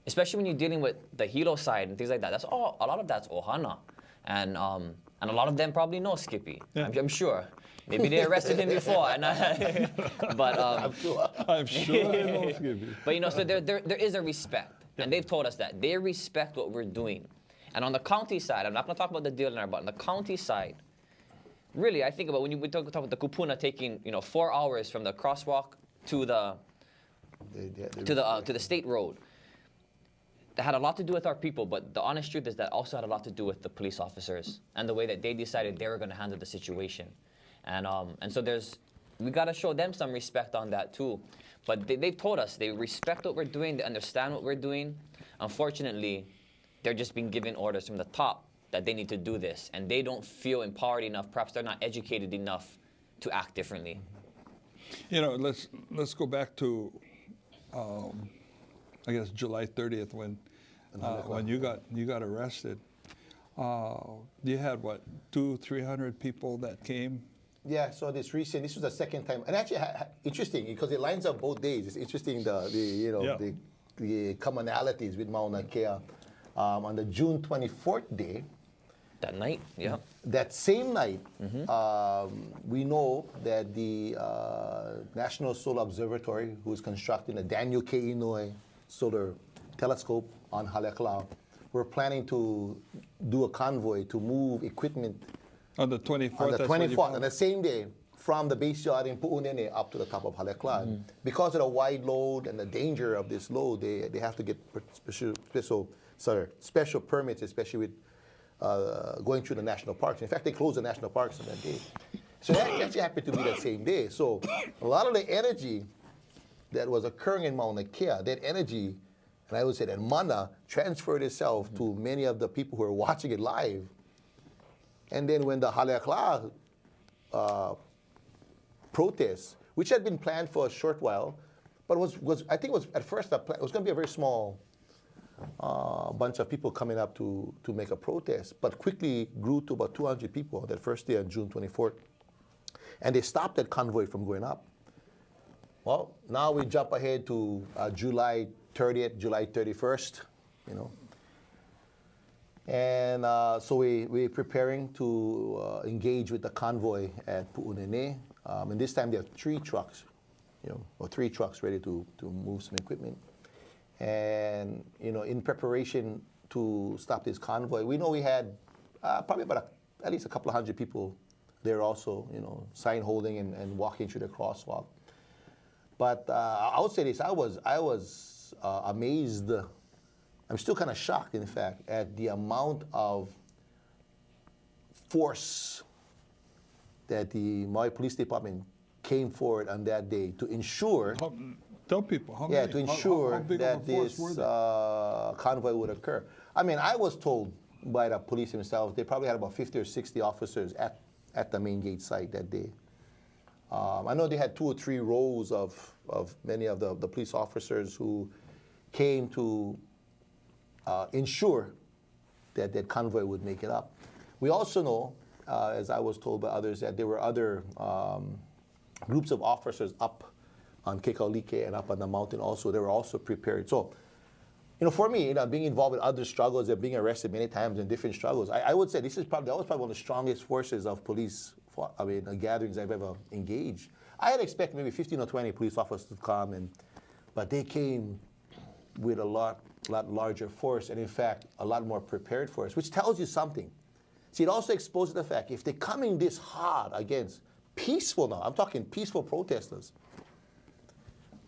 especially when you're dealing with the hilo side and things like that, a lot of that's ohana. And a lot of them probably know Skippy. Yeah. I'm sure. Maybe they arrested him before. But I'm sure they know Skippy. But so there is a respect, and they've told us that they respect what we're doing. And on the county side, I'm not going to talk about the deal now, but on the county side, really, I think about when we talk about the kupuna taking 4 hours from the crosswalk to the state road. That had a lot to do with our people, but the honest truth is that also had a lot to do with the police officers and the way that they decided they were going to handle the situation. And so we got to show them some respect on that too. But they've told us they respect what we're doing, they understand what we're doing. Unfortunately, they're just being given orders from the top that they need to do this, and they don't feel empowered enough, perhaps they're not educated enough to act differently. You know, let's go back to, I guess July 30th when you got arrested. You had what, 200-300 people that came. Yeah, so this was the second time, and actually interesting because it lines up both days. It's interesting the commonalities with Mauna and Kea. On the June 24th day, That night, yeah. that same night, we know that the National Solar Observatory, who is constructing the Daniel K. Inouye Solar Telescope on Haleakala, were planning to do a convoy to move equipment On the 24th. on the that's when you 24th, found- on the same day, from the base yard in Pu'unene up to the top of Haleakala. Because of the wide load and the danger of this load, they have to get special permits, especially with going through the national parks. In fact, they closed the national parks on that day. So that actually happened to be that same day. So a lot of the energy that was occurring in Mauna Kea, that energy, and I would say that mana, transferred itself to many of the people who are watching it live. And then when the Haleakala protests, which had been planned for a short while, but I think was at first it was going to be a very small bunch of people coming up to make a protest, but quickly grew to about 200 people that first day on June 24th. And they stopped that convoy from going up. Well, now we jump ahead to July 30th, July 31st, you know. And so we're preparing to engage with the convoy at Pu'unene. And this time they have 3 trucks, or 3 trucks ready to move some equipment. And, in preparation to stop this convoy, we know we had probably about at least a couple of hundred people there also, sign holding and walking through the crosswalk. But I would say this, I was amazed. I'm still kind of shocked, in fact, at the amount of force that the Maui Police Department came forward on that day to ensure, Tell people how yeah, many, to ensure how big that of a force this were they? convoy would occur. I mean, I was told by the police themselves they probably had about 50 or 60 officers at the main gate site that day. I know they had 2 or 3 rows of many of the police officers who came to ensure that that convoy would make it up. We also know, as I was told by others, that there were other groups of officers up on Kekalike and up on the mountain also. They were also prepared. So, for me, being involved in other struggles and being arrested many times in different struggles, I would say that was probably one of the strongest forces of police gatherings I've ever engaged. I had expected maybe 15 or 20 police officers to come, but they came with a lot larger force, and in fact, a lot more prepared force, which tells you something. See, it also exposes the fact, if they're coming this hard against peaceful now, I'm talking peaceful protesters,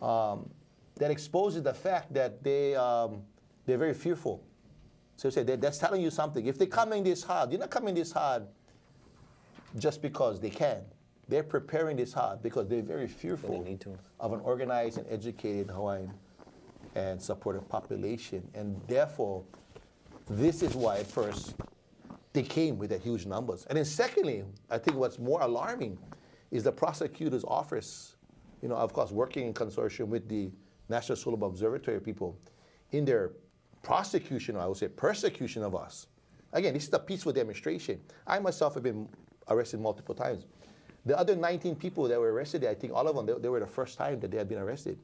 that exposes the fact that they're very fearful. So that's telling you something. If they're coming this hard, they're not coming this hard just because they can. They're preparing this hard because they're very fearful of an organized and educated Hawaiian and supportive population. And therefore, this is why at first they came with that huge numbers. And then secondly, I think what's more alarming is the prosecutor's office, of course, working in consortium with the National Solar Observatory people in their prosecution, or I would say persecution of us. Again, this is a peaceful demonstration. I myself have been arrested multiple times. The other 19 people that were arrested, I think all of them, they were the first time that they had been arrested.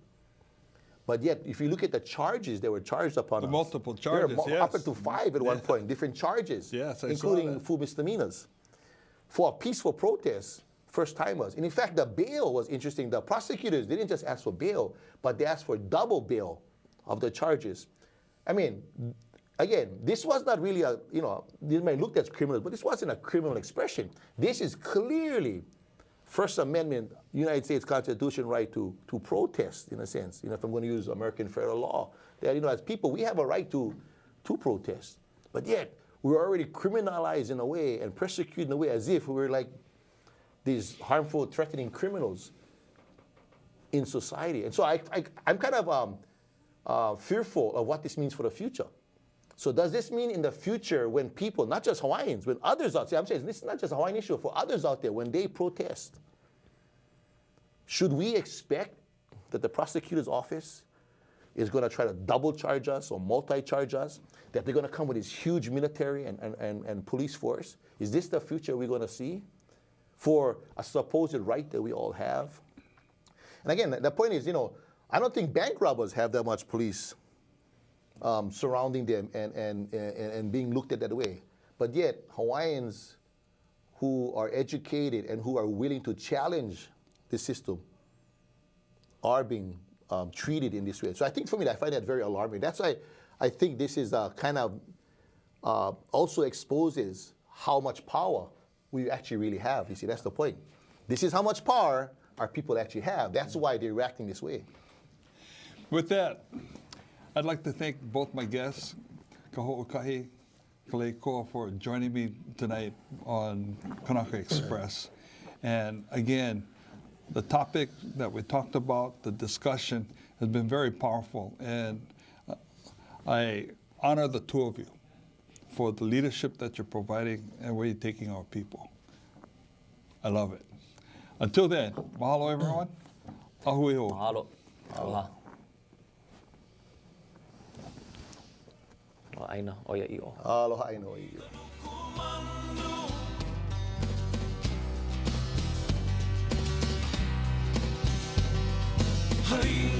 But yet, if you look at the charges, they were charged upon us. Multiple charges, yes. Up to 5 at one point, different charges, Yes, I including saw that. full misdemeanors. For a peaceful protest, first timers. And in fact, the bail was interesting. The prosecutors didn't just ask for bail, but they asked for double bail of the charges. I mean, again, this was not really this may look as criminal, but this wasn't a criminal expression. This is clearly First Amendment, United States Constitution right to protest, in a sense. If I'm going to use American federal law, that as people, we have a right to protest. But yet, we're already criminalized in a way and persecuted in a way as if we were like these harmful, threatening criminals in society. And so I'm kind of fearful of what this means for the future. So does this mean in the future when people, not just Hawaiians, when others out there, I'm saying this is not just a Hawaiian issue, for others out there, when they protest, Should we expect that the prosecutor's office is going to try to double charge us or multi-charge us? That they're going to come with this huge military and police force? Is this the future we're going to see for a supposed right that we all have? And again, the point is, I don't think bank robbers have that much police surrounding them and being looked at that way. But yet, Hawaiians who are educated and who are willing to challenge the system are being treated in this way. So I think for me, I find that very alarming. That's why I think this is kind of also exposes how much power we actually really have. You see, that's the point. This is how much power our people actually have. That's why they're reacting this way. With that, I'd like to thank both my guests, Kaho, okahi, Kalekoa, for joining me tonight on Kanaka Express. And again, the topic that we talked about, the discussion, has been very powerful. And I honor the two of you for the leadership that you're providing and where you're taking our people. I love it. Until then, mahalo everyone. Ahui ho. Mahalo. Aloha. Aina oia i'o. Aloha aina o i'o. Hey